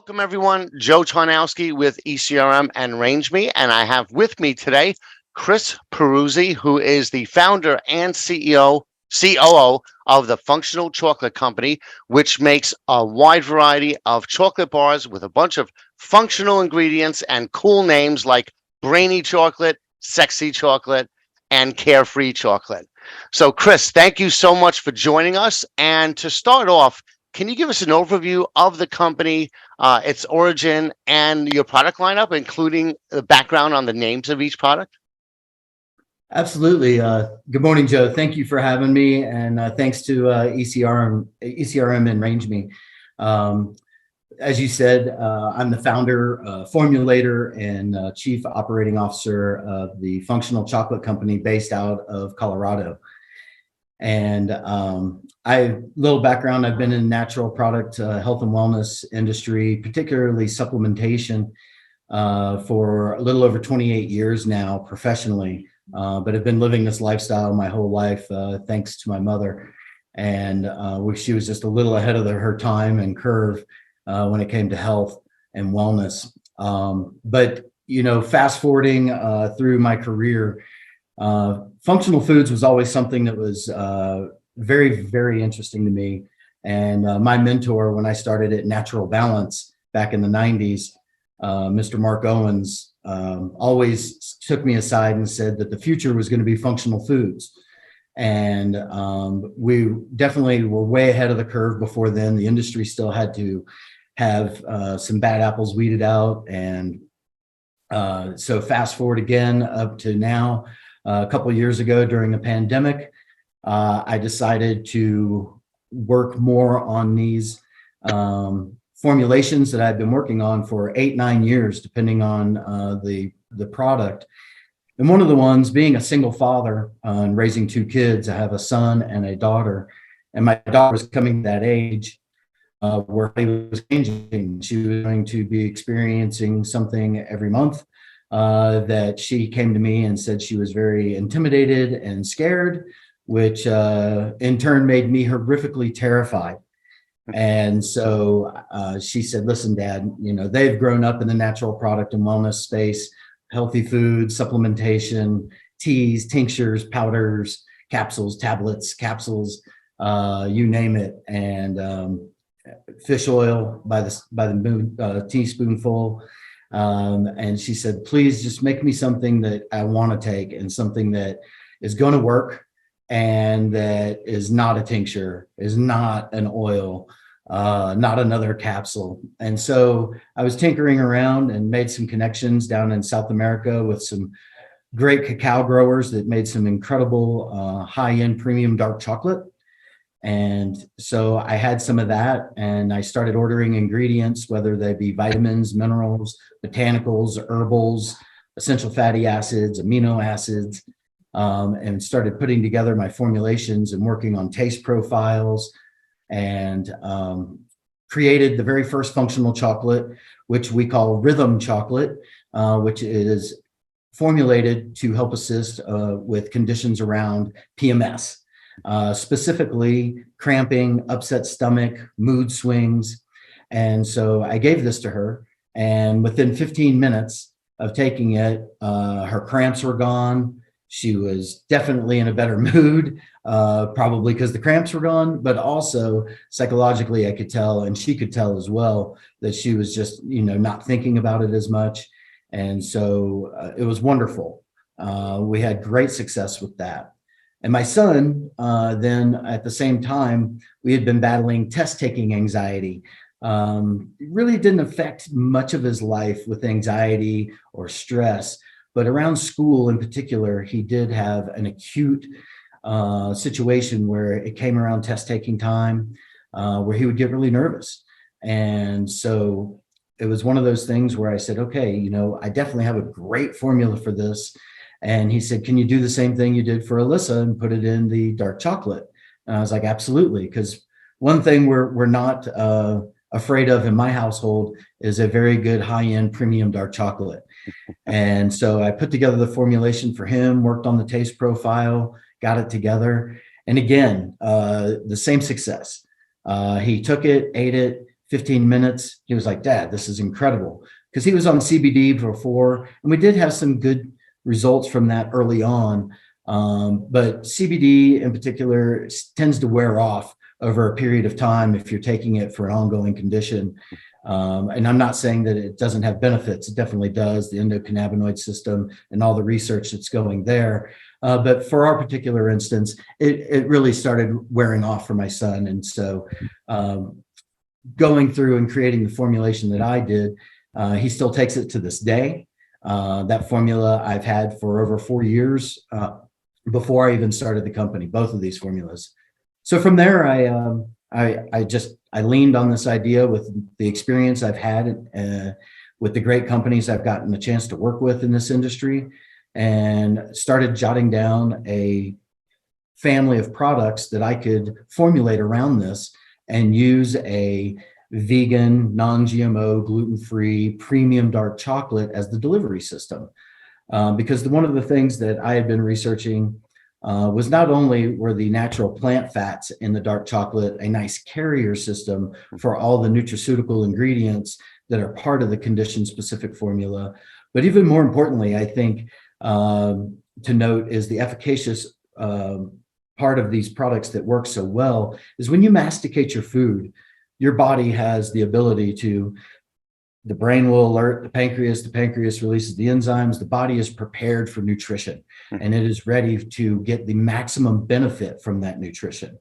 Welcome, everyone. Joe Tarnowski with ECRM and RangeMe, and I have with me today Chris Peruzzi, who is the founder and COO of the Functional Chocolate Company, which makes a wide variety of chocolate bars with a bunch of functional ingredients and cool names like Brainy Chocolate, Sexy Chocolate, and Carefree Chocolate. So, Chris, thank you so much for joining us. And to start off, can you give us an overview of the company, its origin, and your product lineup, including the background on the names of each product? Absolutely. Good morning, Joe. Thank you for having me, and thanks to ECRM and RangeMe. As you said, I'm the founder, formulator, and chief operating officer of the Functional Chocolate Company based out of Colorado. And little background, I've been in the natural product health and wellness industry, particularly supplementation, for a little over 28 years now professionally, but I've been living this lifestyle my whole life thanks to my mother. And she was just a little ahead of her time and curve when it came to health and wellness. But, fast forwarding through my career, functional foods was always something that was very, very interesting to me. And my mentor, when I started at Natural Balance back in the 90s, Mr. Mark Owens, always took me aside and said that the future was going to be functional foods. And we definitely were way ahead of the curve before then. The industry still had to have some bad apples weeded out. And so fast forward again up to now. A couple of years ago during the pandemic, I decided to work more on these formulations that I've been working on for 8-9 years, depending on the product. And one of the ones, being a single father and raising 2 kids, I have a son and a daughter, and my daughter was coming to that age where it was changing. She was going to be experiencing something every month. That she came to me and said she was very intimidated and scared, which in turn made me horrifically terrified. And so she said, listen, Dad, they've grown up in the natural product and wellness space, healthy food, supplementation, teas, tinctures, powders, capsules, tablets, capsules, you name it. And fish oil by the teaspoonful. And she said, please just make me something that I want to take and something that is going to work and that is not a tincture, is not an oil, not another capsule. And so I was tinkering around and made some connections down in South America with some great cacao growers that made some incredible high-end premium dark chocolate. And so I had some of that, and I started ordering ingredients, whether they be vitamins, minerals, botanicals, herbals, essential fatty acids, amino acids, and started putting together my formulations and working on taste profiles, and created the very first functional chocolate, which we call Rhythm Chocolate, which is formulated to help assist with conditions around PMS. Specifically cramping, upset stomach, mood swings. And so I gave this to her, and within 15 minutes of taking it, her cramps were gone. She was definitely in a better mood, probably because the cramps were gone, but also psychologically I could tell, and she could tell as well, that she was just, not thinking about it as much. And so it was wonderful. We had great success with that. And my son, then at the same time, we had been battling test-taking anxiety. It really didn't affect much of his life with anxiety or stress, but around school in particular, he did have an acute situation where it came around test-taking time, where he would get really nervous. And so it was one of those things where I said, okay, I definitely have a great formula for this. And he said, can you do the same thing you did for Alyssa and put it in the dark chocolate? And I was like, absolutely. Because one thing we're not afraid of in my household is a very good high-end premium dark chocolate. And so I put together the formulation for him, worked on the taste profile, got it together. And again, the same success. He took it, ate it, 15 minutes. He was like, Dad, this is incredible. Because he was on CBD before, and we did have some good results from that early on. But CBD in particular tends to wear off over a period of time if you're taking it for an ongoing condition. And I'm not saying that it doesn't have benefits. It definitely does, the endocannabinoid system and all the research that's going there. But for our particular instance, it really started wearing off for my son. And so going through and creating the formulation that I did, he still takes it to this day. That formula I've had for over 4 years before I even started the company, both of these formulas. So from there, I leaned on this idea with the experience I've had with the great companies I've gotten the chance to work with in this industry, and started jotting down a family of products that I could formulate around this and use a vegan, non-GMO, gluten-free, premium dark chocolate as the delivery system. Because one of the things that I had been researching was not only were the natural plant fats in the dark chocolate a nice carrier system for all the nutraceutical ingredients that are part of the condition-specific formula, but even more importantly, I think to note is the efficacious part of these products that work so well is when you masticate your food, your body has the ability to, the brain will alert the pancreas releases the enzymes, the body is prepared for nutrition, and it is ready to get the maximum benefit from that nutrition.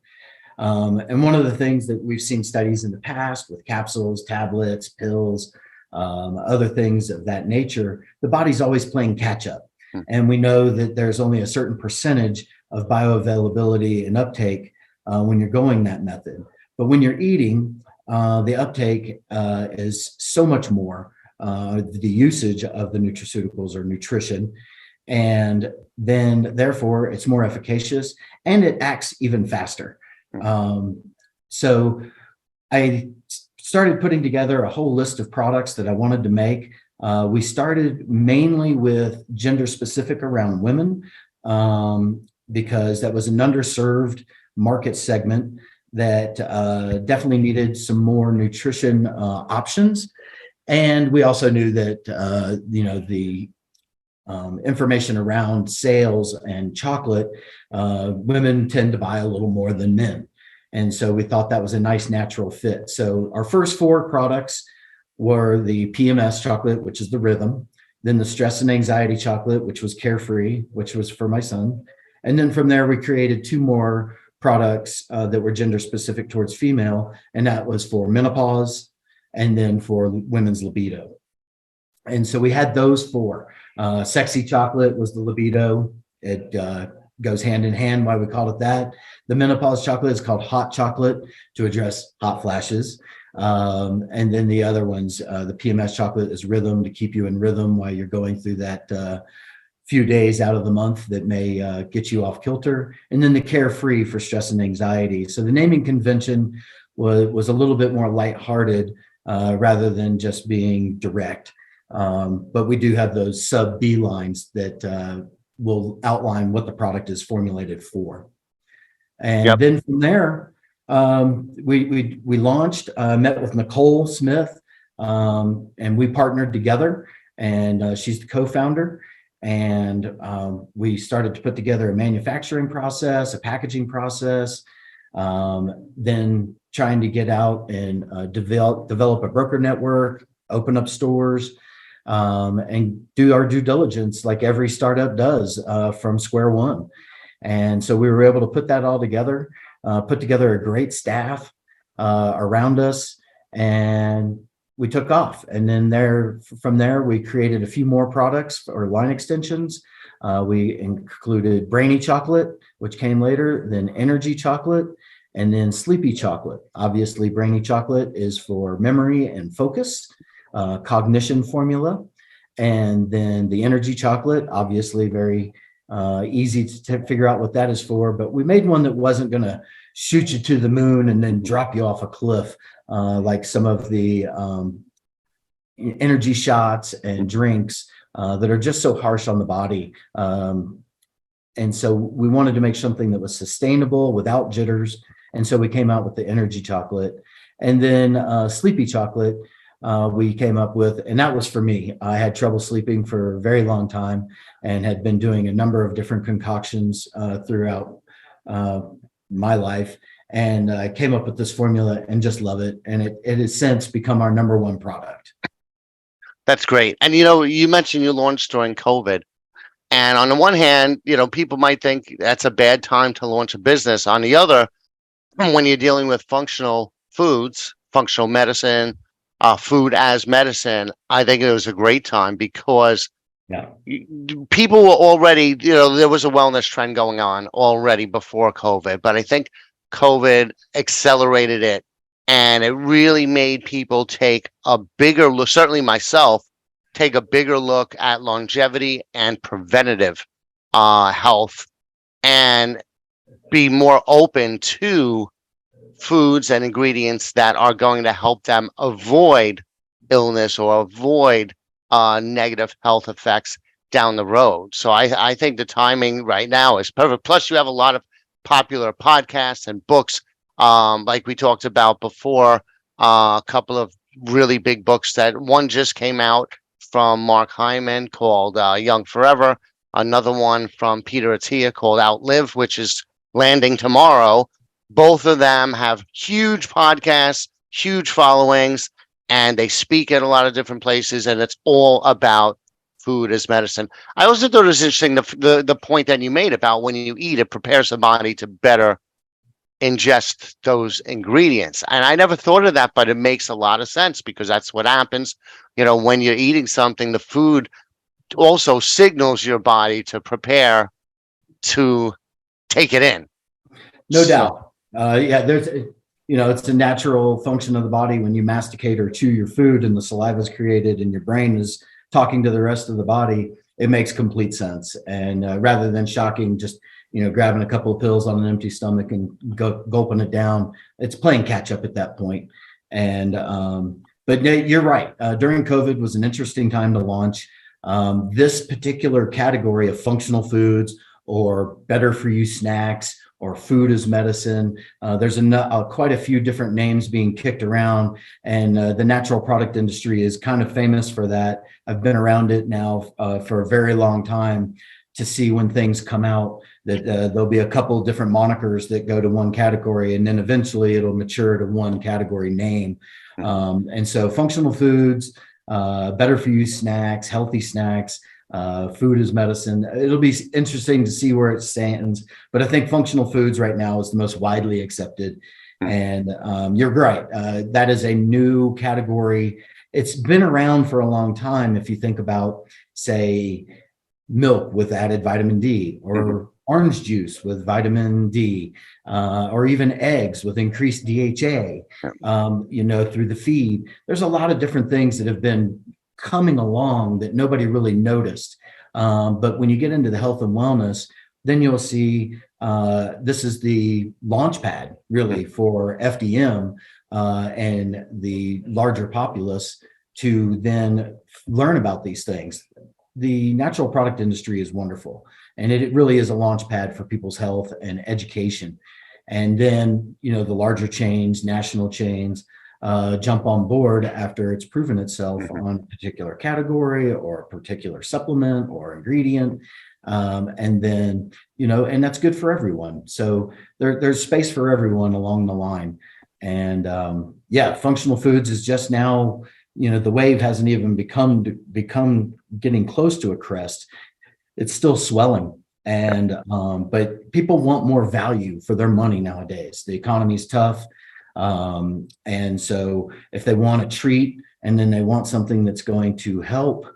And one of the things that we've seen studies in the past with capsules, tablets, pills, other things of that nature, the body's always playing catch up. And we know that there's only a certain percentage of bioavailability and uptake when you're going that method. But when you're eating, the uptake is so much more, the usage of the nutraceuticals or nutrition, and then therefore it's more efficacious and it acts even faster. So I started putting together a whole list of products that I wanted to make. We started mainly with gender specific around women, because that was an underserved market segment that definitely needed some more nutrition options. And we also knew that, the information around sales and chocolate, women tend to buy a little more than men. And so we thought that was a nice natural fit. So our first 4 products were the PMS chocolate, which is the rhythm, then the stress and anxiety chocolate, which was carefree, which was for my son. And then from there, we created 2 more products that were gender specific towards female, and that was for menopause and then for women's libido. And so we had those 4. Sexy chocolate was the libido. It goes hand in hand, why we call it that. The menopause chocolate is called hot chocolate to address hot flashes. And then the other ones, the PMS chocolate is rhythm, to keep you in rhythm while you're going through that few days out of the month that may get you off kilter. And then the carefree for stress and anxiety. So the naming convention was a little bit more lighthearted rather than just being direct. But we do have those sub B lines that will outline what the product is formulated for. And then from there, we launched, met with Nicole Smith, and we partnered together, and she's the co-founder. And we started to put together a manufacturing process, a packaging process, then trying to get out and develop a broker network, open up stores, and do our due diligence like every startup does from square one. And so we were able to put that all together, put together a great staff around us, and we took off. And then from there, we created a few more products or line extensions. We included Brainy Chocolate, which came later, then Energy Chocolate, and then Sleepy Chocolate. Obviously, Brainy Chocolate is for memory and focus, cognition formula. And then the Energy Chocolate, obviously very easy to figure out what that is for. But we made one that wasn't going to shoot you to the moon and then drop you off a cliff, like some of the energy shots and drinks that are just so harsh on the body. And so we wanted to make something that was sustainable without jitters. And so we came out with the Energy Chocolate. And then sleepy chocolate we came up with, and that was for me. I had trouble sleeping for a very long time and had been doing a number of different concoctions throughout my life. And I came up with this formula and just love it. And it has since become our number one product. That's great. And you mentioned you launched during COVID. And on the one hand, people might think that's a bad time to launch a business. On the other, when you're dealing with functional foods, functional medicine, food as medicine, I think it was a great time because Yeah. people were already, there was a wellness trend going on already before COVID, but I think COVID accelerated it, and it really made people take a bigger look, certainly myself, take a bigger look at longevity and preventative health, and be more open to foods and ingredients that are going to help them avoid illness or avoid negative health effects down the road. So I think the timing right now is perfect. Plus, you have a lot of popular podcasts and books, like we talked about before, a couple of really big books that one just came out from Mark Hyman called Young Forever, another one from Peter Attia called Outlive, which is landing tomorrow. Both of them have huge podcasts, huge followings, and they speak at a lot of different places, and it's all about food as medicine. I also thought it was interesting the point that you made about when you eat, it prepares the body to better ingest those ingredients. And I never thought of that, but it makes a lot of sense because that's what happens. When you're eating something, the food also signals your body to prepare to take it in. No doubt. Yeah, it's a natural function of the body when you masticate or chew your food and the saliva is created and your brain is talking to the rest of the body. It makes complete sense. And rather than shocking, just, grabbing a couple of pills on an empty stomach and gulping it down, it's playing catch up at that point. And, but you're right. During COVID was an interesting time to launch this particular category of functional foods or better for you snacks or food as medicine. There's quite a few different names being kicked around, and the natural product industry is kind of famous for that. I've been around it now for a very long time to see when things come out that there'll be a couple of different monikers that go to one category, and then eventually it'll mature to one category name. And so functional foods, better for you snacks, healthy snacks, food as medicine. It'll be interesting to see where it stands, but I think functional foods right now is the most widely accepted. And you're right. That is a new category. It's been around for a long time. If you think about, say, milk with added vitamin D, or orange juice with vitamin D, or even eggs with increased DHA, through the feed. There's a lot of different things that have been coming along that nobody really noticed. But when you get into the health and wellness, then you'll see this is the launch pad really for FDM and the larger populace to then learn about these things. The natural product industry is wonderful, and it really is a launch pad for people's health and education. And then, the larger chains, national chains, jump on board after it's proven itself on a particular category or a particular supplement or ingredient. And then, and that's good for everyone. So there's space for everyone along the line. And functional foods is just now, the wave hasn't even become getting close to a crest. It's still swelling. And but people want more value for their money nowadays. The economy's tough. And so if they want a treat and then they want something that's going to help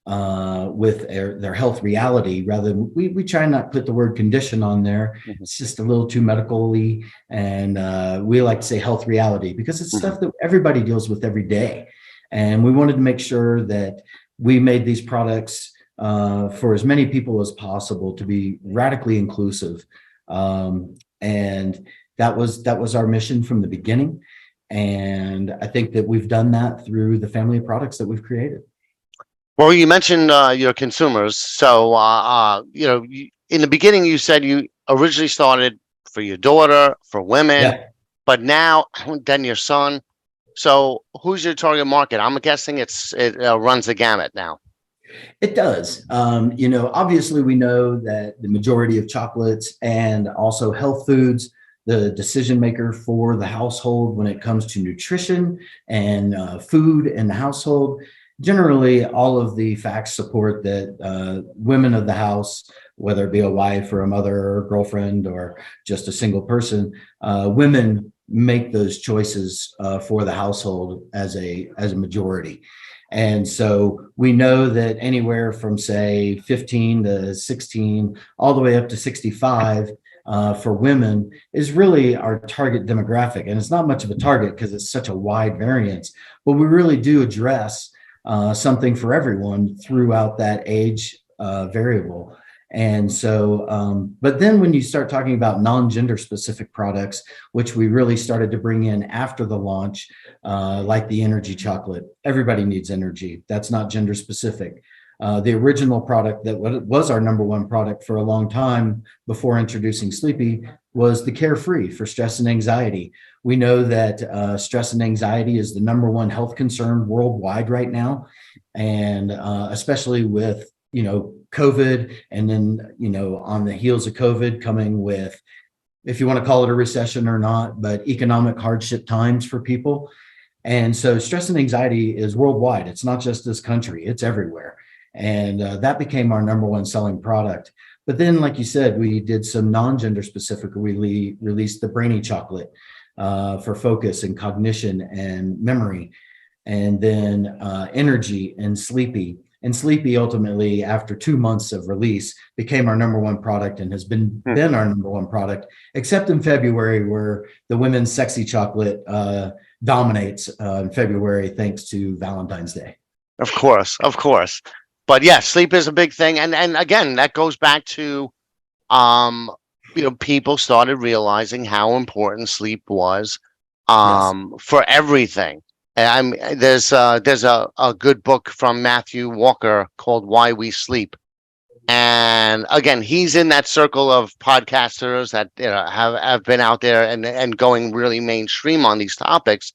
with their health reality, rather than we try not to put the word condition on there. It's just a little too medically, and we like to say health reality because it's stuff that everybody deals with every day. And we wanted to make sure that we made these products for as many people as possible to be radically inclusive. And that was our mission from the beginning. And I think that we've done that through the family of products that we've created. Well, you mentioned your consumers. So, in the beginning, you said you originally started for your daughter, for women, but now then your son. So who's your target market? I'm guessing it runs the gamut now. It does. Obviously, we know that the majority of chocolates and also health foods, the decision maker for the household when it comes to nutrition and food in the household, generally, all of the facts support that women of the house, whether it be a wife or a mother or a girlfriend or just a single person, women make those choices for the household as a majority. And so we know that anywhere from, say, 15 to 16, all the way up to 65 for women is really our target demographic. And it's not much of a target because it's such a wide variance, but we really do address something for everyone throughout that age variable. And so, but then when you start talking about non-gender specific products, which we really started to bring in after the launch, like the energy chocolate, everybody needs energy. That's not gender specific. The original product that was our number one product for a long time before introducing Sleepy was the Carefree for stress and anxiety. We know that stress and anxiety is the number one health concern worldwide right now. And especially with, COVID, and then, on the heels of COVID coming with, if you want to call it a recession or not, but economic hardship times for people. And so stress and anxiety is worldwide. It's not just this country, it's everywhere. And that became our number one selling product. But then, like you said, we did some non-gender specific. We released the Brainy chocolate for focus and cognition and memory, and then energy and sleepy. And Sleepy ultimately, after 2 months of release, became our number one product and has been our number one product, except in February, where the women's sexy chocolate dominates in February, thanks to Valentine's Day. Of course, of course. But yeah, sleep is a big thing. And again, that goes back to people started realizing how important sleep was Yes. for everything. There's a good book from Matthew Walker called Why We Sleep. And again, he's in that circle of podcasters that have been out there and going really mainstream on these topics.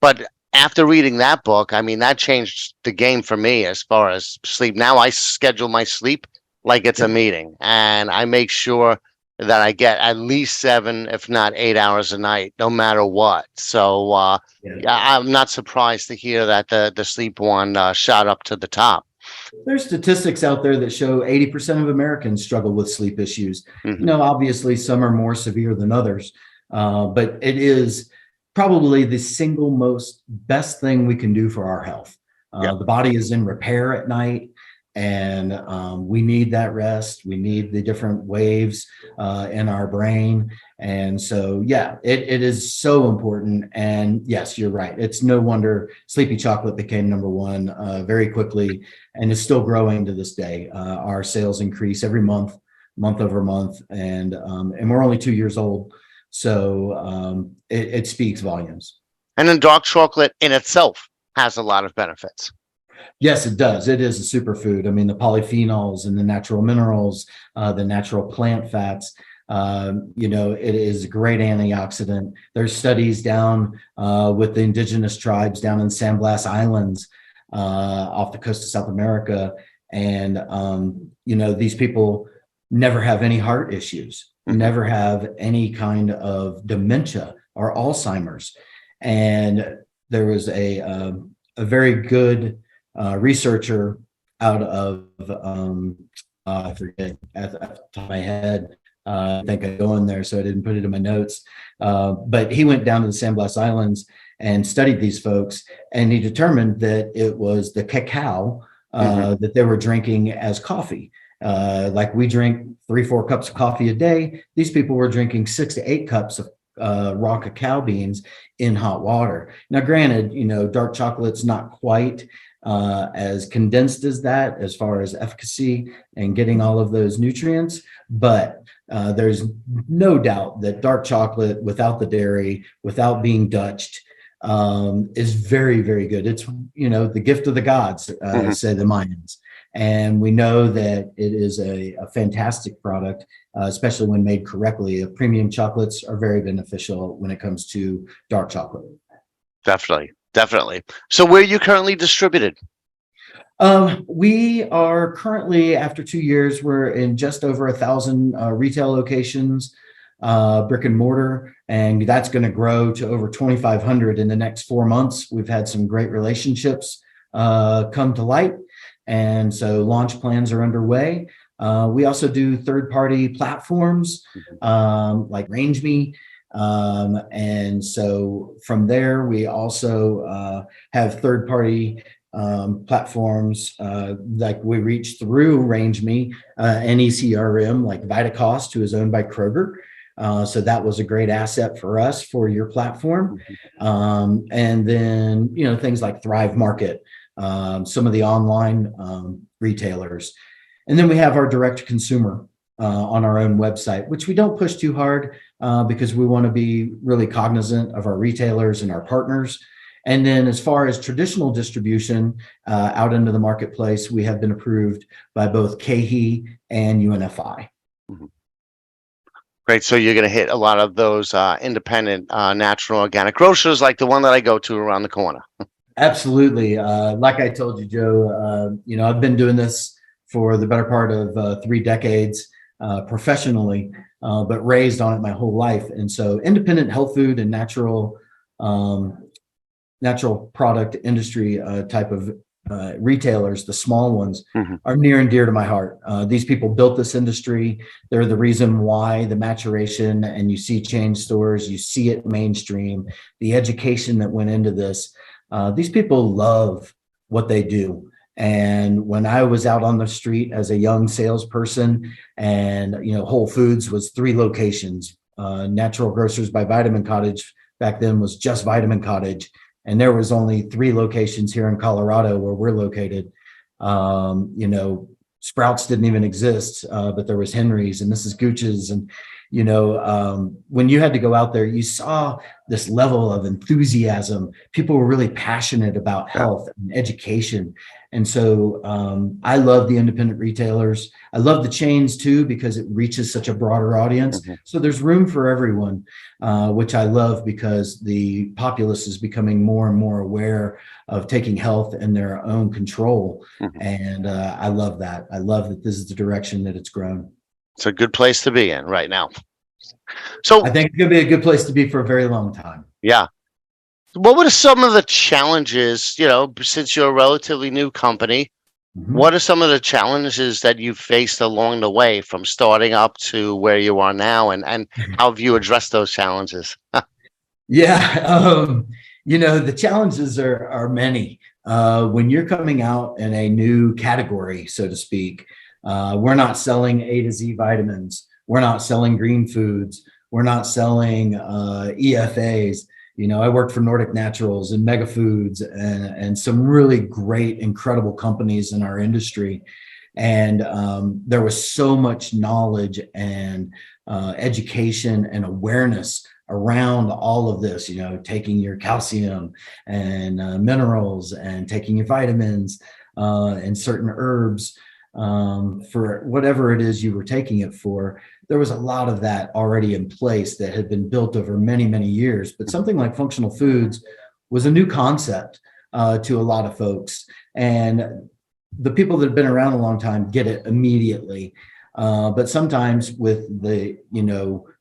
But after reading that book, I mean, that changed the game for me as far as sleep. Now I schedule my sleep like it's a Yep. meeting, and I make sure that I get at least 7, if not 8 hours a night, no matter what. So Yeah. yeah, I'm not surprised to hear that the sleep one shot up to the top. There's statistics out there that show 80% of Americans struggle with sleep issues. Hmm. Obviously some are more severe than others, but it is probably the single most best thing we can do for our health. Yep. The body is in repair at night, and we need that rest. We need the different waves in our brain. And so, yeah, it is so important. And yes, you're right. It's no wonder Sleepy Chocolate became number one very quickly and is still growing to this day. Our sales increase every month, month over month, and we're only 2 years old. So it speaks volumes. And then dark chocolate in itself has a lot of benefits. Yes, it does. It is a superfood. I mean, the polyphenols and the natural minerals, the natural plant fats, it is a great antioxidant. There's studies down with the indigenous tribes down in San Blas Islands off the coast of South America. And, these people never have any heart issues, never have any kind of dementia or Alzheimer's. And there was a very good researcher out of I forget at the top of my head. I think I go in there, so I didn't put it in my notes. But he went down to the San Blas Islands and studied these folks, and he determined that it was the cacao that they were drinking as coffee. Like we drink 3-4 cups of coffee a day, these people were drinking 6 to 8 cups of raw cacao beans in hot water. Now, granted, dark chocolate's not quite as condensed as that as far as efficacy and getting all of those nutrients, but there's no doubt that dark chocolate without the dairy, without being Dutched, is very, very good. It's, the gift of the gods, say the Mayans. And we know that it is a fantastic product, especially when made correctly. Premium chocolates are very beneficial when it comes to dark chocolate. Definitely. Definitely. So where are you currently distributed? We are currently, after 2 years, we're in just over 1,000 retail locations, brick and mortar, and that's going to grow to over 2,500 in the next 4 months. We've had some great relationships come to light, and so launch plans are underway. We also do third-party platforms like RangeMe. And so from there, we also have third-party platforms like we reach through RangeMe and ECRM, like Vitacost, who is owned by Kroger. So that was a great asset for us for your platform. And then, things like Thrive Market, some of the online retailers. And then we have our direct to consumer on our own website, which we don't push too hard because we want to be really cognizant of our retailers and our partners. And then as far as traditional distribution out into the marketplace, we have been approved by both KHE and UNFI. Great. So you're going to hit a lot of those independent natural organic grocers like the one that I go to around the corner. Absolutely. Like I told you, Joe, I've been doing this for the better part of 3 decades professionally, but raised on it my whole life. And so independent health food and natural product industry type of retailers, the small ones, are near and dear to my heart. These people built this industry. They're the reason why the maturation, and you see chain stores, you see it mainstream, the education that went into this. These people love what they do. And when I was out on the street as a young salesperson, and Whole Foods was 3 locations, Natural Grocers by Vitamin Cottage back then was just Vitamin Cottage. And there was only 3 locations here in Colorado where we're located. Sprouts didn't even exist, but there was Henry's and Mrs. Gooch's. And, when you had to go out there, you saw this level of enthusiasm. People were really passionate about health and education. And so I love the independent retailers. I love the chains too, because it reaches such a broader audience. So there's room for everyone, which I love because the populace is becoming more and more aware of taking health in their own control. And I love that. I love that this is the direction that it's grown. It's a good place to be in right now. So I think it's going to be a good place to be for a very long time. Yeah. What were some of the challenges, since you're a relatively new company, what are some of the challenges that you've faced along the way from starting up to where you are now, and how have you addressed those challenges? Yeah. The challenges are many. When you're coming out in a new category, so to speak, we're not selling A to Z vitamins. We're not selling green foods. We're not selling EFAs. I worked for Nordic Naturals and Mega Foods and some really great, incredible companies in our industry. And there was so much knowledge and education and awareness around all of this, taking your calcium and minerals and taking your vitamins and certain herbs for whatever it is you were taking it for. There was a lot of that already in place that had been built over many, many years. But something like functional foods was a new concept to a lot of folks. And the people that have been around a long time get it immediately. But sometimes with the,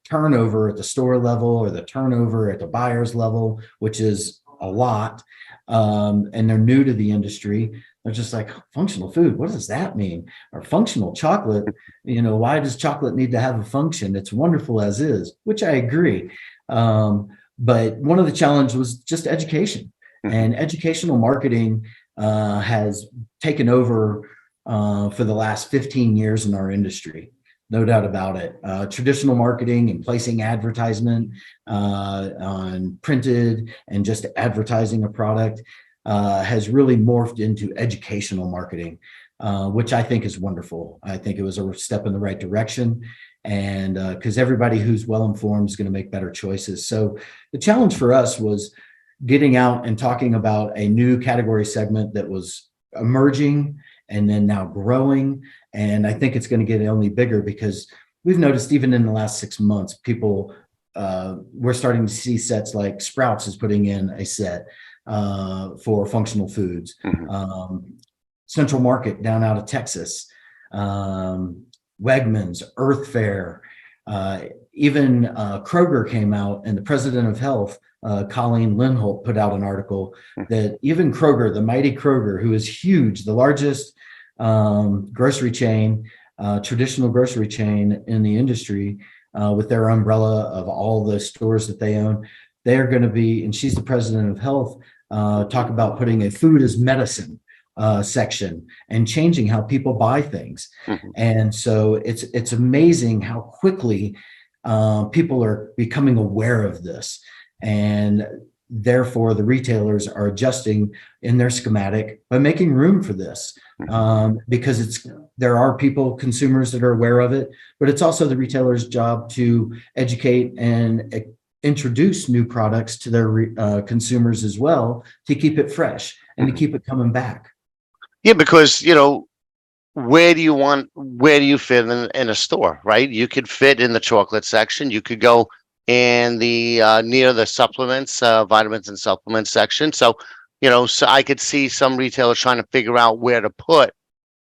turnover at the store level or the turnover at the buyer's level, which is a lot, and they're new to the industry, they're just like, functional food, what does that mean? Or functional chocolate, why does chocolate need to have a function? It's wonderful as is, which I agree. But one of the challenges was just education, and educational marketing has taken over for the last 15 years in our industry. No doubt about it. Traditional marketing and placing advertisement on printed and just advertising a product has really morphed into educational marketing, which I think is wonderful. I think it was a step in the right direction, and because everybody who's well informed is going to make better choices. So the challenge for us was getting out and talking about a new category segment that was emerging and then now growing. And I think it's going to get only bigger because we've noticed even in the last 6 months, people we're starting to see sets like Sprouts is putting in a set for functional foods. Central Market down out of Texas, Wegmans, Earth Fare, even Kroger came out, and the president of health, Colleen Lindholt, put out an article that even Kroger, the mighty Kroger, who is huge, the largest grocery chain, traditional grocery chain in the industry, with their umbrella of all the stores that they own, they are going to be, and she's the president of health, talk about putting a food as medicine section and changing how people buy things. And so it's amazing how quickly people are becoming aware of this, and therefore the retailers are adjusting in their schematic by making room for this, because there are consumers that are aware of it, but it's also the retailer's job to educate and introduce new products to their consumers as well, to keep it fresh and to keep it coming back. Yeah, because where do you fit in a store, right? You could fit in the chocolate section. You could go in the near the supplements, vitamins and supplements section. So, so I could see some retailers trying to figure out where to put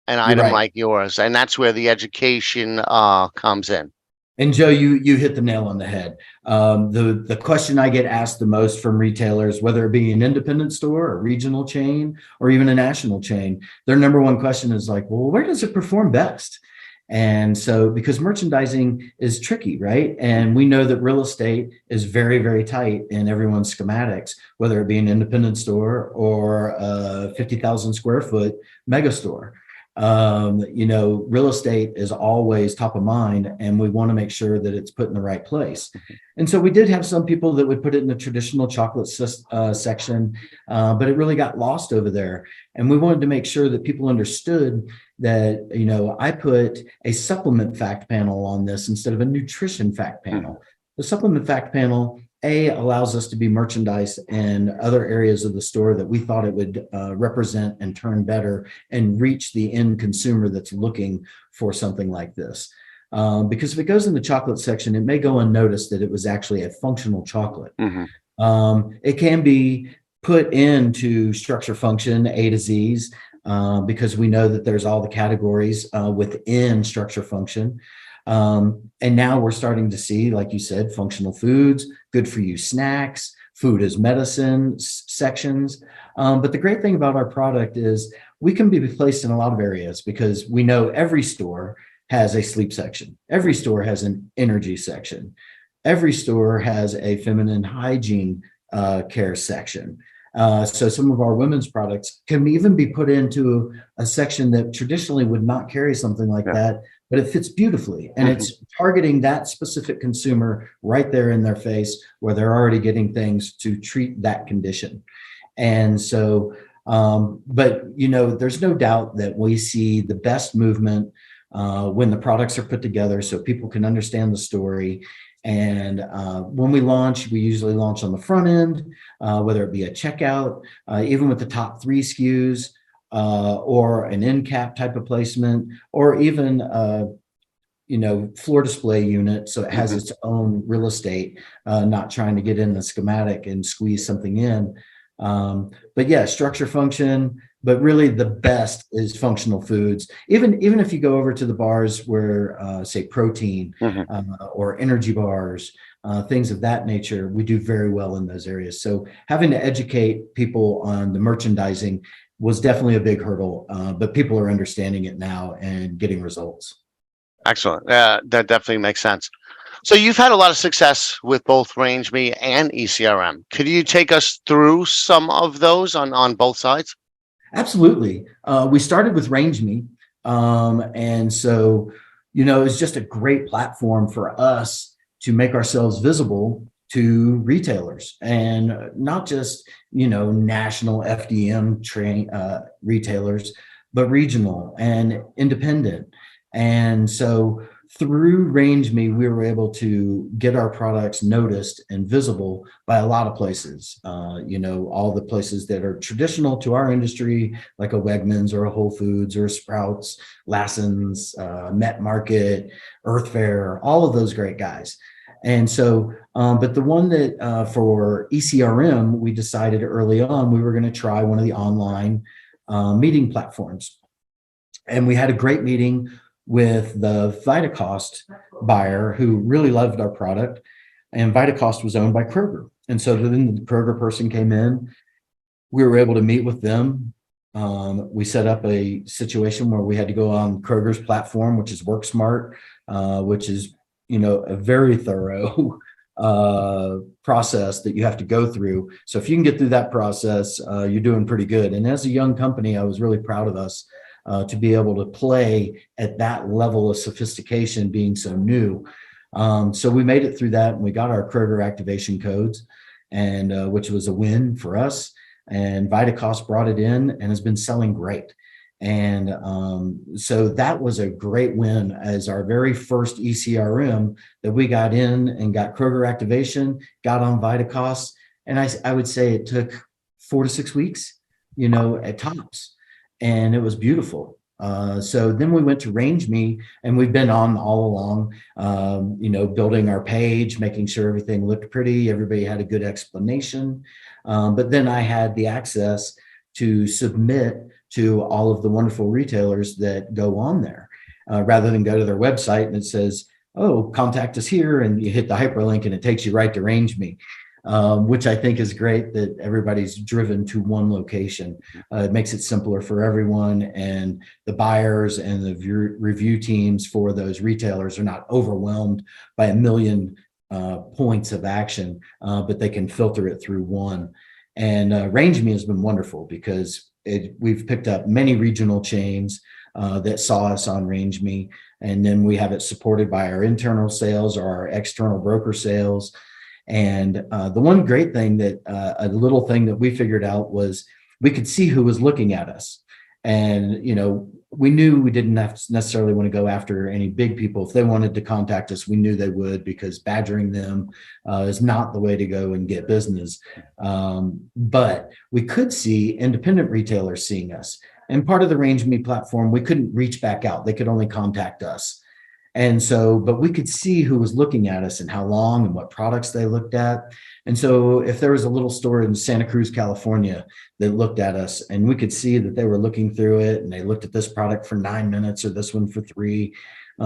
an item like yours, and that's where the education comes in. And Joe, you hit the nail on the head. The question I get asked the most from retailers, whether it be an independent store, a regional chain, or even a national chain, their number one question is like, well, where does it perform best? And so, because merchandising is tricky, right? And we know that real estate is very, very tight in everyone's schematics, whether it be an independent store or a 50,000 square foot mega store. Real estate is always top of mind, and we want to make sure that it's put in the right place. And so we did have some people that would put it in the traditional chocolate section, but it really got lost over there. And we wanted to make sure that people understood that, I put a supplement fact panel on this instead of a nutrition fact panel. The supplement fact panel allows us to be merchandised in other areas of the store that we thought it would represent and turn better and reach the end consumer that's looking for something like this. Because if it goes in the chocolate section, it may go unnoticed that it was actually a functional chocolate. It can be put into structure function A to Z's, because we know that there's all the categories within structure function. And now we're starting to see, like you said, functional foods, good for you snacks, food as medicine sections. But the great thing about our product is we can be placed in a lot of areas, because we know every store has a sleep section. Every store has an energy section. Every store has a feminine hygiene care section. So some of our women's products can even be put into a section that traditionally would not carry something like that, but it fits beautifully, and it's targeting that specific consumer right there in their face, where they're already getting things to treat that condition. And so, but there's no doubt that we see the best movement when the products are put together so people can understand the story. And when we launch, we usually launch on the front end, whether it be a checkout, even with the top 3 SKUs, or an end cap type of placement, or even floor display unit, so it has its own real estate, not trying to get in the schematic and squeeze something in. But yeah, structure function, but really the best is functional foods. Even if you go over to the bars where say protein or energy bars, things of that nature, we do very well in those areas. So having to educate people on the merchandising was definitely a big hurdle, but people are understanding it now and getting results. Excellent. That definitely makes sense. So you've had a lot of success with both RangeMe and ECRM. Could you take us through some of those on both sides? Absolutely. We started with RangeMe. And so, it's just a great platform for us to make ourselves visible to retailers, and not just, national FDM retailers, but regional and independent. And so through RangeMe, we were able to get our products noticed and visible by a lot of places. All the places that are traditional to our industry, like a Wegmans or a Whole Foods or a Sprouts, Lassen's, Met Market, Earth Fare, all of those great guys. And so, but the one that for ECRM, we decided early on we were going to try one of the online meeting platforms. And we had a great meeting with the Vitacost buyer who really loved our product. And Vitacost was owned by Kroger. And so then the Kroger person came in. We were able to meet with them. We set up a situation where we had to go on Kroger's platform, which is WorkSmart, which is, a very thorough process that you have to go through. So if you can get through that process, you're doing pretty good. And as a young company, I was really proud of us to be able to play at that level of sophistication, being so new. So we made it through that, and we got our Kroger activation codes, and which was a win for us. And Vitacost brought it in and has been selling great. And so that was a great win as our very first ECRM that we got in and got Kroger activation, got on Vitacost. And I would say it took 4 to 6 weeks, at tops. And it was beautiful. So then we went to RangeMe, and we've been on all along, building our page, making sure everything looked pretty. Everybody had a good explanation. But then I had the access to submit to all of the wonderful retailers that go on there, rather than go to their website and it says, oh, contact us here, and you hit the hyperlink and it takes you right to RangeMe. Which I think is great that everybody's driven to one location. It makes it simpler for everyone, and the buyers and the review teams for those retailers are not overwhelmed by a million points of action, but they can filter it through one. And RangeMe has been wonderful because we've picked up many regional chains that saw us on RangeMe, and then we have it supported by our internal sales or our external broker sales. And the one great thing that a little thing that we figured out was we could see who was looking at us. And, we knew we didn't have to necessarily want to go after any big people. If they wanted to contact us, we knew they would, because badgering them is not the way to go and get business. But we could see independent retailers seeing us. And part of the RangeMe platform, we couldn't reach back out. They could only contact us. And so, but we could see who was looking at us and how long and what products they looked at. And so if there was a little store in Santa Cruz, California that looked at us, and we could see that they were looking through it and they looked at this product for 9 minutes or this one for 3,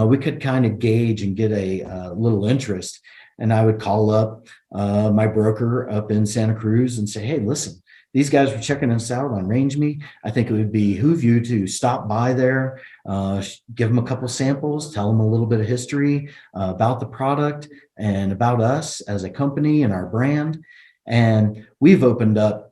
we could kind of gauge and get a little interest. And I would call up my broker up in Santa Cruz and say, hey, listen, these guys were checking us out on RangeMe. I think it would behoove you to stop by there, give them a couple samples, tell them a little bit of history about the product and about us as a company and our brand. And we've opened up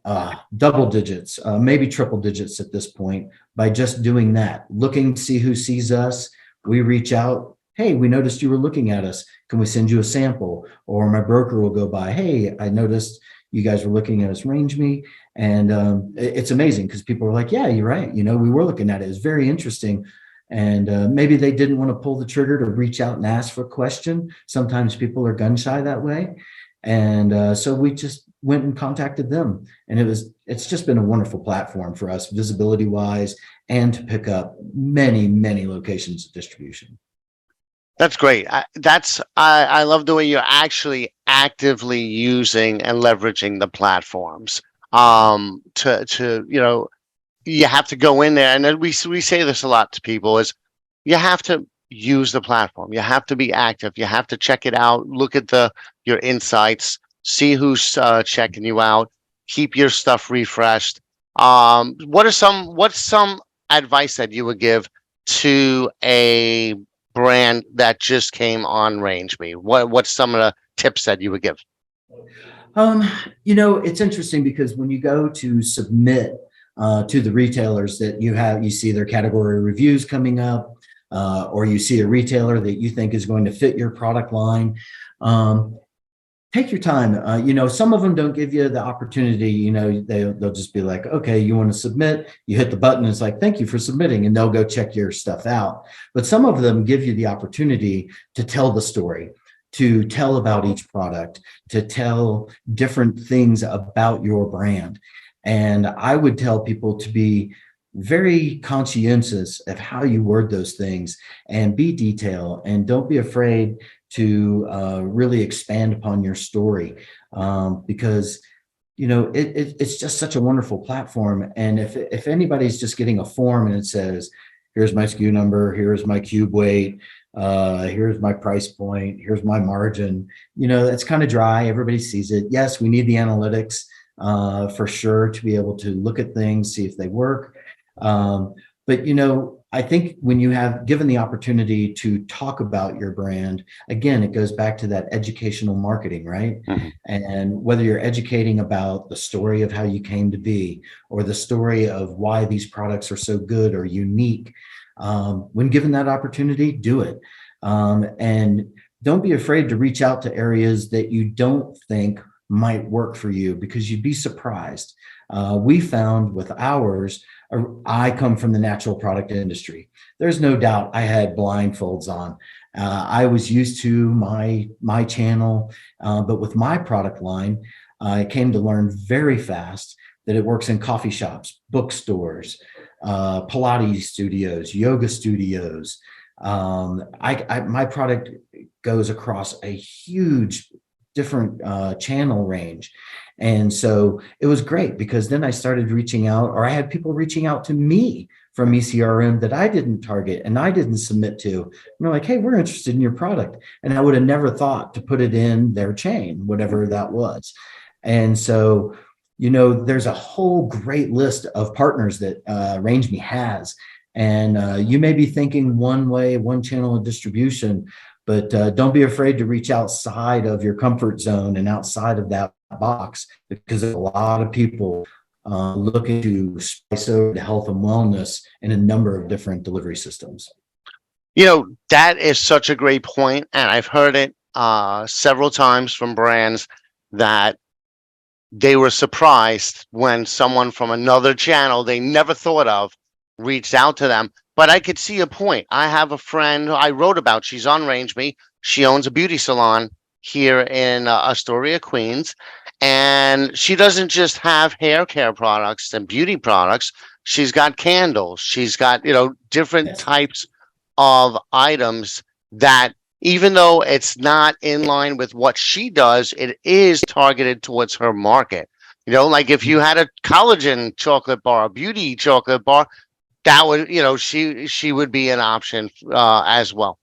double digits, maybe triple digits at this point by just doing that, looking to see who sees us. We reach out. Hey, we noticed you were looking at us. Can we send you a sample? Or my broker will go by. Hey, I noticed you guys were looking at us, RangeMe. And it's amazing because people are like, yeah, you're right. We were looking at it. It's very interesting. And maybe they didn't want to pull the trigger to reach out and ask for a question. Sometimes people are gun shy that way. And so we just went and contacted them. And it's just been a wonderful platform for us, visibility wise, and to pick up many, many locations of distribution. That's great. I love the way you're actually actively using and leveraging the platforms. You have to go in there, and we say this a lot to people, is you have to use the platform. You have to be active. You have to check it out, look at your insights, see who's checking you out, keep your stuff refreshed. What's some advice that you would give to a brand that just came on RangeMe? What's some of the tips that you would give? It's interesting because when you go to submit to the retailers that you see their category reviews coming up, or you see a retailer that you think is going to fit your product line, take your time. Some of them don't give you the opportunity. They'll just be like, okay, you want to submit, you hit the button, it's like, thank you for submitting, and they'll go check your stuff out. But some of them give you the opportunity to tell the story, to tell about each product, to tell different things about your brand. And I would tell people to be very conscientious of how you word those things and be detailed, and don't be afraid to really expand upon your story, because it's just such a wonderful platform. And if anybody's just getting a form and it says, here's my SKU number, here's my cube weight, here's my price point, here's my margin, it's kind of dry. Everybody sees it. Yes, we need the analytics for sure to be able to look at things, see if they work. But I think when you have given the opportunity to talk about your brand, again, it goes back to that educational marketing, right? Mm-hmm. And whether you're educating about the story of how you came to be, or the story of why these products are so good or unique, when given that opportunity, do it. And don't be afraid to reach out to areas that you don't think might work for you, because you'd be surprised. We found with ours, I come from the natural product industry. There's no doubt I had blindfolds on. I was used to my channel, but with my product line, I came to learn very fast that it works in coffee shops, bookstores, Pilates studios, yoga studios. My product goes across a huge different channel range. And so it was great, because then I started reaching out, or I had people reaching out to me from ECRM that I didn't target and I didn't submit to. And they're like, hey, we're interested in your product. And I would have never thought to put it in their chain, whatever that was. And so, there's a whole great list of partners that RangeMe has. And you may be thinking one way, one channel of distribution, but don't be afraid to reach outside of your comfort zone and outside of that box, because there's a lot of people looking to spice over to health and wellness in a number of different delivery systems. That is such a great point, and I've heard it several times from brands that they were surprised when someone from another channel they never thought of reached out to them. But I could see a point. I have a friend who I wrote about. She's on RangeMe. She owns a beauty salon here in Astoria, Queens. And she doesn't just have hair care products and beauty products. She's got candles. She's got, different types of items that, even though it's not in line with what she does, it is targeted towards her market. Like if you had a collagen chocolate bar, a beauty chocolate bar, that would, she would be an option as well.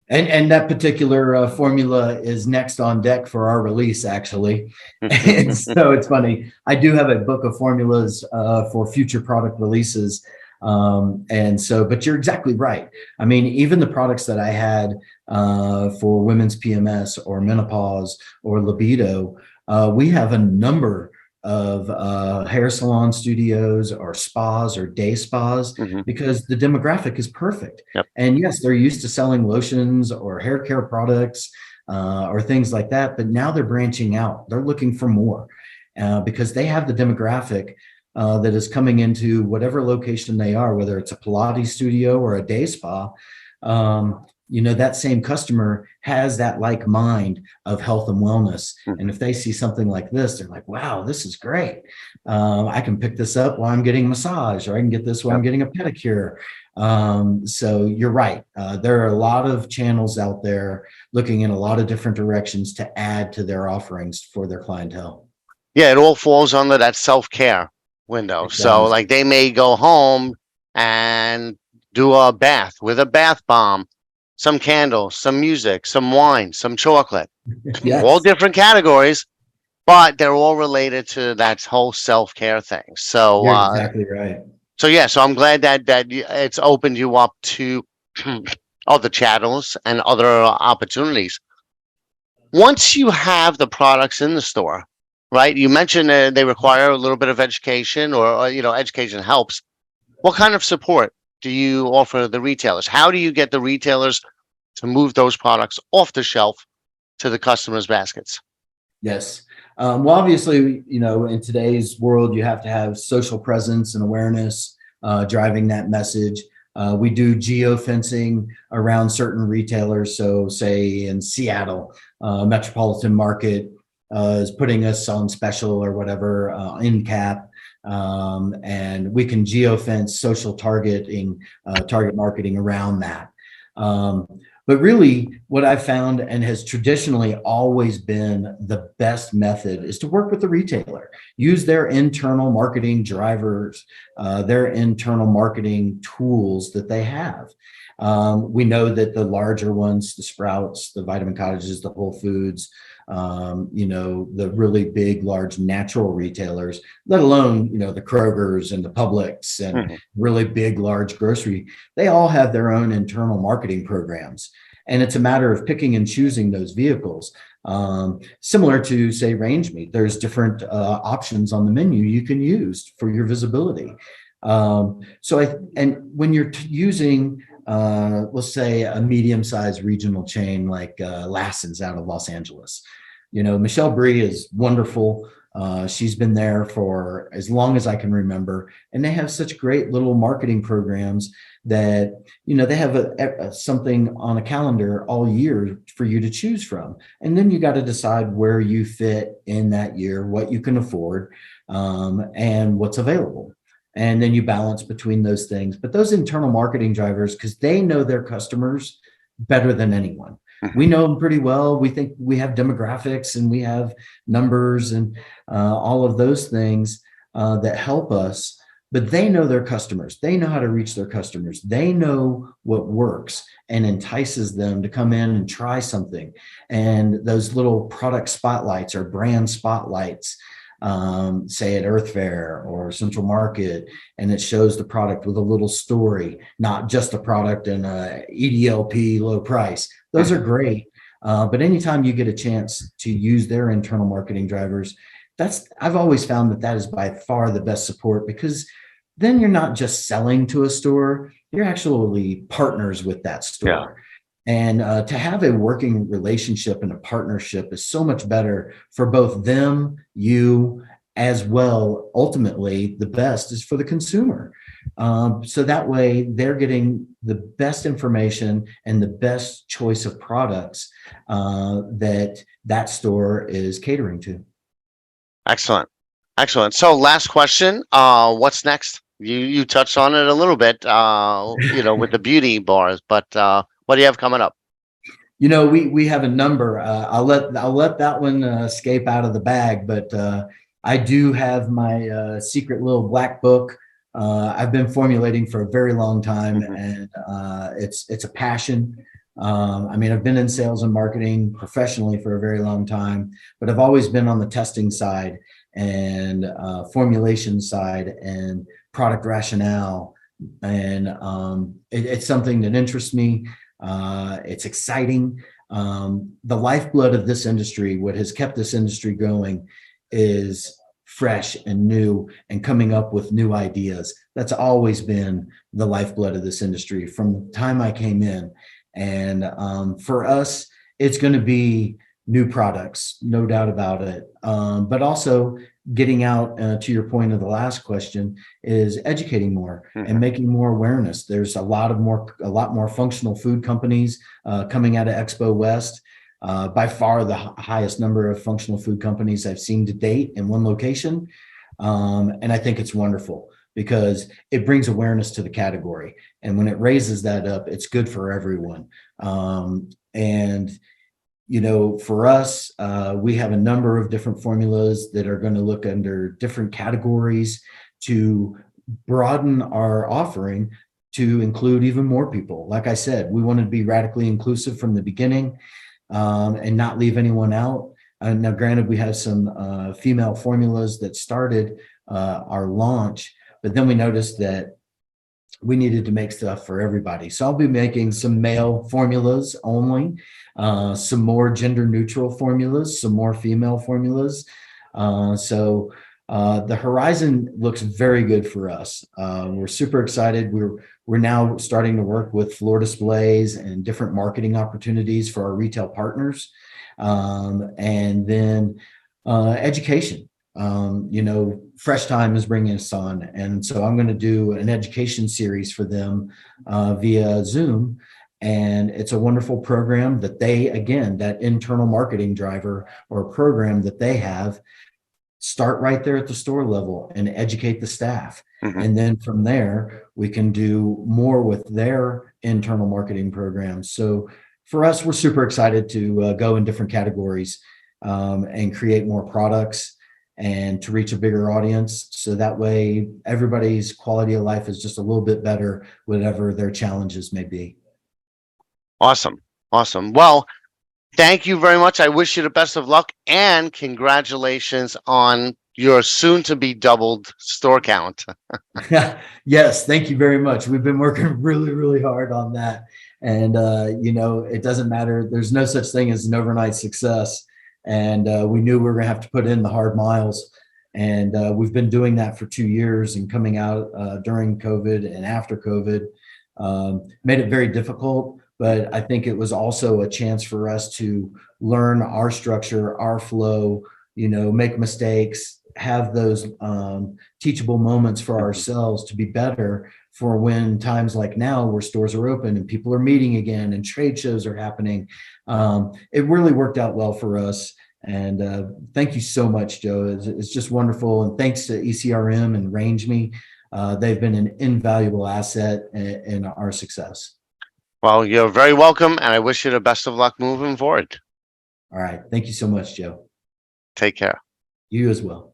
And that particular formula is next on deck for our release, actually. And so it's funny. I do have a book of formulas for future product releases. But you're exactly right. I mean, even the products that I had for women's PMS or menopause or libido, we have a number of hair salon studios or spas or day spas, because the demographic is perfect. Yep. And yes, they're used to selling lotions or hair care products or things like that, but now they're branching out. They're looking for more because they have the demographic that is coming into whatever location they are, whether it's a Pilates studio or a day spa. That same customer has that like mind of health and wellness. And if they see something like this, they're like, wow, this is great. I can pick this up while I'm getting a massage, or I can get this while I'm getting a pedicure. So you're right. There are a lot of channels out there looking in a lot of different directions to add to their offerings for their clientele. Yeah, it all falls under that self-care window. So like they may go home and do a bath with a bath bomb, some candles, some music, some wine, some chocolate, all different categories, but they're all related to that whole self-care thing. So you're exactly right. So I'm glad that it's opened you up to other channels and other opportunities. Once you have the products in the store, right? You mentioned they require a little bit of education, or education helps. What kind of support do you offer the retailers? How do you get the retailers to move those products off the shelf to the customers' baskets? Yes. Well, obviously, in today's world, you have to have social presence and awareness driving that message. We do geofencing around certain retailers. So say in Seattle, metropolitan market is putting us on special or whatever in cap. And we can geofence social target marketing around that. But really, what I found and has traditionally always been the best method is to work with the retailer, use their internal marketing drivers, their internal marketing tools that they have. We know that the larger ones, the Sprouts, the Vitamin Cottages, the Whole Foods, the really big, large natural retailers, let alone, the Krogers and the Publix and really big, large grocery, they all have their own internal marketing programs. And it's a matter of picking and choosing those vehicles. Similar to, say, RangeMe, there's different options on the menu you can use for your visibility. And when you're using, let's say, a medium-sized regional chain like Lassen's out of Los Angeles, Michelle Brie is wonderful. She's been there for as long as I can remember, and they have such great little marketing programs that they have something on a calendar all year for you to choose from, and then you got to decide where you fit in that year, what you can afford, and what's available. And then you balance between those things. But those internal marketing drivers, because they know their customers better than anyone. We know them pretty well. We think we have demographics and we have numbers and all of those things that help us. But they know their customers. They know how to reach their customers. They know what works and entices them to come in and try something. And those little product spotlights or brand spotlights, say at Earth Fair or Central Market, and it shows the product with a little story, not just a product and a EDLP low price. Those are great. But anytime you get a chance to use their internal marketing drivers, I've always found that is by far the best support, because then you're not just selling to a store, you're actually partners with that store. Yeah. And to have a working relationship and a partnership is so much better for both them, you, as well. Ultimately, the best is for the consumer. So that way they're getting the best information and the best choice of products that store is catering to. Excellent. Excellent. So last question, what's next? You touched on it a little bit, with the beauty bars, but what do you have coming up? We have a number. I'll let that one escape out of the bag, but I do have my secret little black book. I've been formulating for a very long time, and it's a passion. I've been in sales and marketing professionally for a very long time, but I've always been on the testing side and formulation side and product rationale, and it's something that interests me. It's exciting. The lifeblood of this industry, what has kept this industry going, is fresh and new and coming up with new ideas. That's always been the lifeblood of this industry from the time I came in. And for us, it's going to be new products, no doubt about it. But also getting out, to your point of the last question, is educating more and making more awareness. There's a lot more functional food companies coming out of Expo West. By far the highest number of functional food companies I've seen to date in one location. And I think it's wonderful because it brings awareness to the category. And when it raises that up, it's good for everyone. For us, we have a number of different formulas that are going to look under different categories to broaden our offering to include even more people. Like I said, we wanted to be radically inclusive from the beginning, and not leave anyone out. Now, granted, we have some female formulas that started our launch, but then we noticed that we needed to make stuff for everybody. So I'll be making some male formulas only, some more gender neutral formulas, some more female formulas. So the horizon looks very good for us. We're super excited. We're now starting to work with floor displays and different marketing opportunities for our retail partners. And then education. Fresh Time is bringing us on. And so I'm going to do an education series for them via Zoom. And it's a wonderful program that that internal marketing driver or program that they have, start right there at the store level and educate the staff. And then from there, we can do more with their internal marketing programs. So for us, we're super excited to go in different categories and create more products and to reach a bigger audience. So that way, everybody's quality of life is just a little bit better, whatever their challenges may be. Awesome. Awesome. Well, thank you very much. I wish you the best of luck and congratulations on your soon to be doubled store count. Yes, thank you very much. We've been working really, really hard on that. And, it doesn't matter. There's no such thing as an overnight success. And we knew we were going to have to put in the hard miles. And we've been doing that for 2 years and coming out during COVID and after COVID made it very difficult. But I think it was also a chance for us to learn our structure, our flow, make mistakes, have those teachable moments for ourselves to be better for when times like now where stores are open and people are meeting again and trade shows are happening. It really worked out well for us. And thank you so much, Joe. It's just wonderful. And thanks to ECRM and RangeMe. They've been an invaluable asset in our success. Well, you're very welcome, and I wish you the best of luck moving forward. All right. Thank you so much, Joe. Take care. You as well.